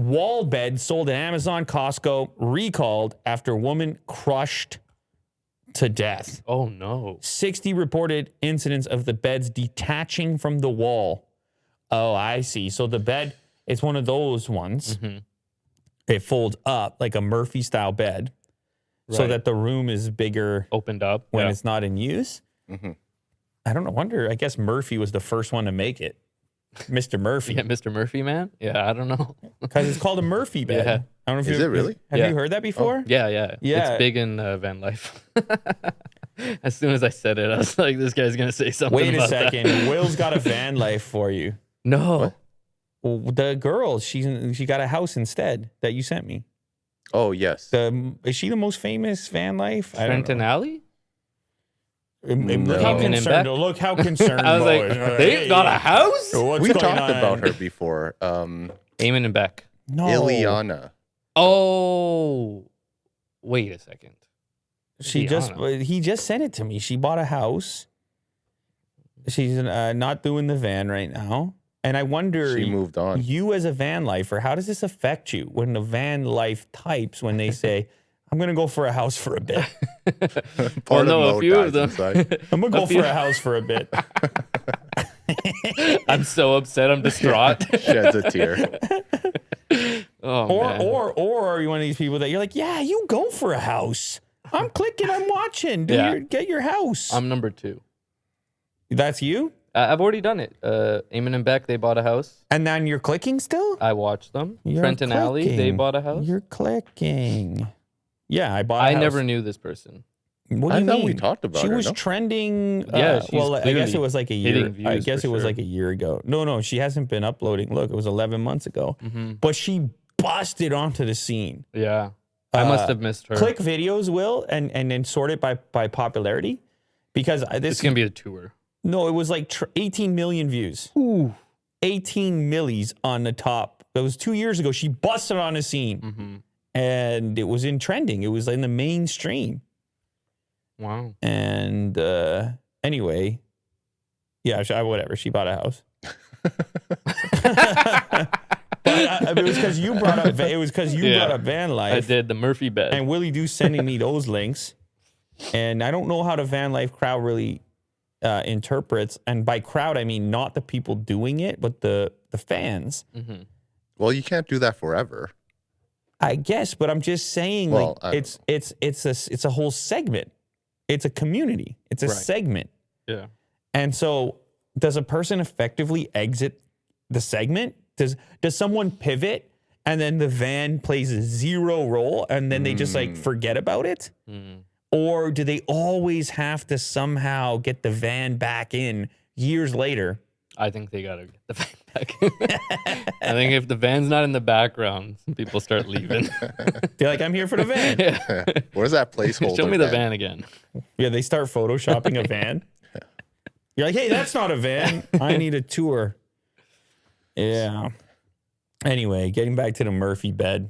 Wall bed sold at Amazon, Costco, recalled after woman crushed to death. Oh, no. 60 reported incidents of the beds detaching from the wall. Oh, I see. So the bed, it's one of those ones. Mm-hmm. It folds up like a Murphy-style bed so that the room is bigger. Opened up. When it's not in use. Mm-hmm. I don't know. Wonder, I guess Murphy was the first one to make it. Mr. Murphy. Yeah, Mr. Murphy, man. Yeah, I don't know. Because it's called a Murphy bed. Yeah. I don't know if Is it really? Have you heard that before? Oh, yeah. It's big in van life. As soon as I said it, I was like, this guy's going to say something Wait a about second. that. Will's got a van life for you. No. Well, the girl, she got a house instead that you sent me. Oh, yes. Is she the most famous van life? Trenton Alley? Look how Eamon and concerned. Beck? Look how concerned. I was like, they've got a house? What's We going talked on? about her before. Eamon and Beck. No. Ileana. Oh. Wait a second. He just sent it to me. She bought a house. She's not doing the van right now. And I wonder, She moved on. You as a van lifer, how does this affect you when the van life types, when they say, I'm going to go for a house for a bit. Part a few of them. I'm going to go for a house for a bit. I'm so upset. I'm distraught. Sheds a tear. Or are you one of these people that you're like, yeah, you go for a house. I'm clicking, I'm watching. Get your house. I'm number 2. That's you? I've already done it. Eamon and Beck, they bought a house. And then you're clicking still? I watched them. Trenton Alley, they bought a house. You're clicking. Yeah, I bought a I house. never knew this person. What do you I thought mean? we talked about she her, was no? trending. Yeah, she's I guess it was like a year. hitting views I guess for it was sure. like a year ago. No, she hasn't been uploading. Look, it was 11 months ago. Mm-hmm. But she busted onto the scene. Yeah. I must have missed her. Click videos, Will, and then sort it by popularity. Because It's going to be a tour. No, it was like 18 million views. Ooh. 18 millis on the top. That was 2 years ago. She busted on the scene. Mm-hmm. And it was in trending. It was in the mainstream. Wow. And anyway, yeah, whatever. She bought a house. But it was because you brought up. It was because you brought up van life. I did the Murphy bed. And Willie do sending me those links, and I don't know how the van life crowd really interprets. And by crowd, I mean not the people doing it, but the fans. Mm-hmm. Well, you can't do that forever. I guess, but I'm just saying, Well, it's a whole segment. It's a community. It's a segment. Yeah. And so, does a person effectively exit the segment? Does someone pivot and then the van plays a zero role and then they just like forget about it? Or do they always have to somehow get the van back in years later? I think they got to get the van back. I think if the van's not in the background, people start leaving. They're like, I'm here for the van. Yeah. Where's that placeholder? Show me the van again. Yeah, they start photoshopping a van. You're like, hey, that's not a van. I need a tour. Yeah. Anyway, getting back to the Murphy bed,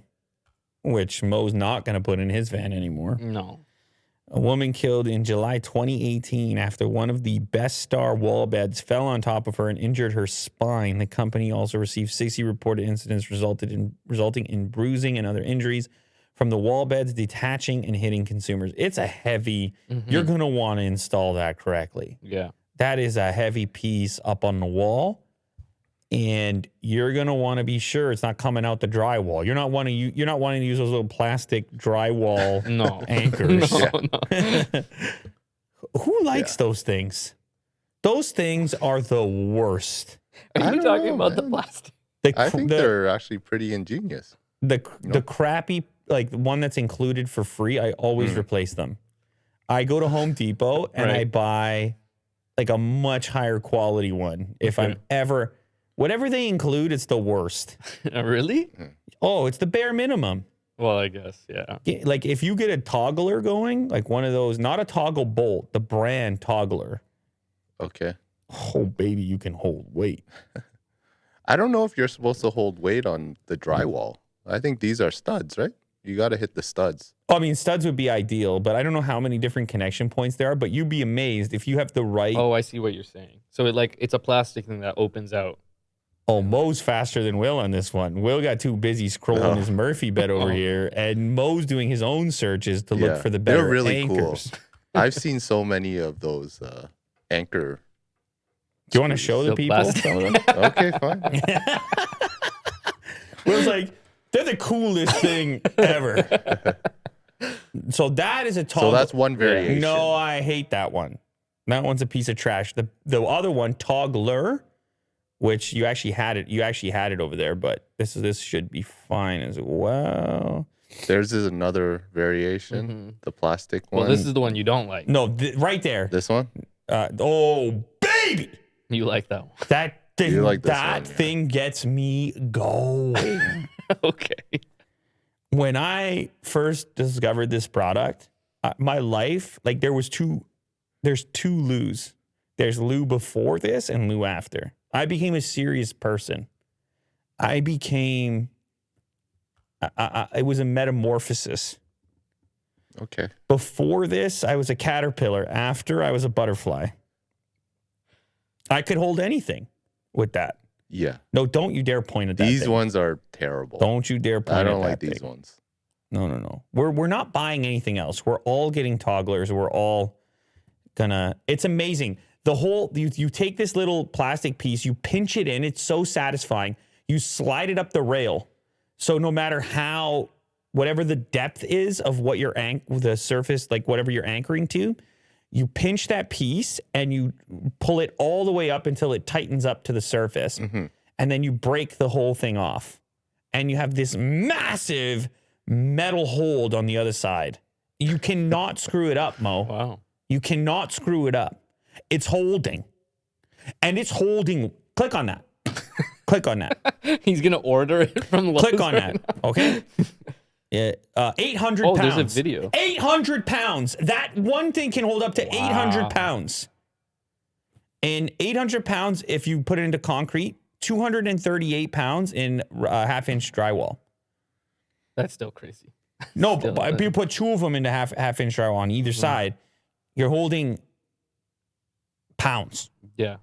which Mo's not going to put in his van anymore. No. A woman killed in July 2018 after one of the Best Star wall beds fell on top of her and injured her spine. The company also received 60 reported incidents resulting in bruising and other injuries from the wall beds detaching and hitting consumers. It's a heavy, you're going to want to install that correctly. Yeah. That is a heavy piece up on the wall. And you're gonna want to be sure it's not coming out the drywall. You're not wanting to use those little plastic drywall anchors. No. Who likes those things? Those things are the worst. Are you talking about the plastic? I think they're actually pretty ingenious. The crappy, like the one that's included for free, I always replace them. I go to Home Depot and I buy like a much higher quality one. If I'm ever, whatever they include, it's the worst. Really? Oh, it's the bare minimum. Well, I guess, yeah. Like if you get a toggler going, like one of those, not a toggle bolt, the brand toggler. Okay. Oh, baby, you can hold weight. I don't know if you're supposed to hold weight on the drywall. I think these are studs, right? You got to hit the studs. I mean, studs would be ideal, but I don't know how many different connection points there are, but you'd be amazed if you have the right. Oh, I see what you're saying. So it's a plastic thing that opens out. Oh, Mo's faster than Will on this one. Will got too busy scrolling his Murphy bed over here, and Mo's doing his own searches to look for the better They're really anchors. cool. I've seen so many of those anchor. Do you want to show the So people plastic. some of them? Okay, fine. Will's like, they're the coolest thing ever. So that is a toggle. So that's one variation. No, I hate that one. That one's a piece of trash. The other one, toggler, which you actually had it over there, but this should be fine as well. Theirs is another variation, the plastic one. Well, this is the one you don't like. No, right there. This one? Oh, baby. You like that one. That thing, You like this that one, yeah. thing gets me going. Okay. When I first discovered this product, my life, like there's two Lou's. There's Lou before this and Lou after. I became a serious person. It was a metamorphosis. Okay. Before this, I was a caterpillar. After, I was a butterfly. I could hold anything with that. Yeah. No, don't you dare point at that These thing. ones are terrible. Don't you dare point I at don't that like these thing. ones. No. We're not buying anything else. We're all getting togglers. We're all gonna. It's amazing. The whole you take this little plastic piece, you pinch it in. It's so satisfying. You slide it up the rail. So no matter whatever the depth is of what your the surface, like whatever you're anchoring to, you pinch that piece and you pull it all the way up until it tightens up to the surface. Mm-hmm. And then you break the whole thing off. And you have this massive metal hold on the other side. You cannot screw it up, Mo. Wow. You cannot screw it up. It's holding. And it's holding. Click on that. Click on that. He's gonna order it from Lowe's. Click on that. Okay. 800 Oh, pounds. there's a video. 800 pounds. That one thing can hold up to 800 pounds. And 800 pounds, if you put it into concrete, 238 pounds in half-inch drywall. That's still crazy. No, Still, but if you put two of them into half-inch drywall on either side, you're holding pounds. Yeah.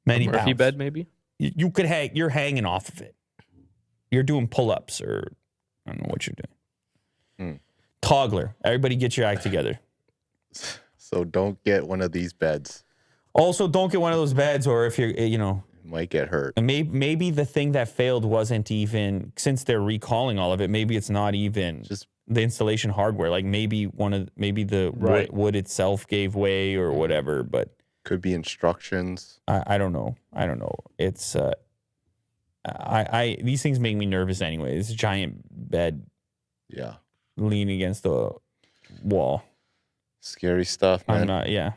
Many Murphy pounds. bed, maybe. You could you're hanging off of it. You're doing pull-ups or I don't know what you're doing. Toggler. Everybody get your act together. So don't get one of these beds. Also, don't get one of those beds, or if you're, You might get hurt. maybe the thing that failed wasn't even, since they're recalling all of it, maybe it's not even Just the installation hardware. Like maybe the Right. wood itself gave way or whatever, but could be instructions. I don't know. I don't know. It's these things make me nervous anyway. This giant bed Yeah. leaning against the wall. Scary stuff, man. I'm not. Yeah.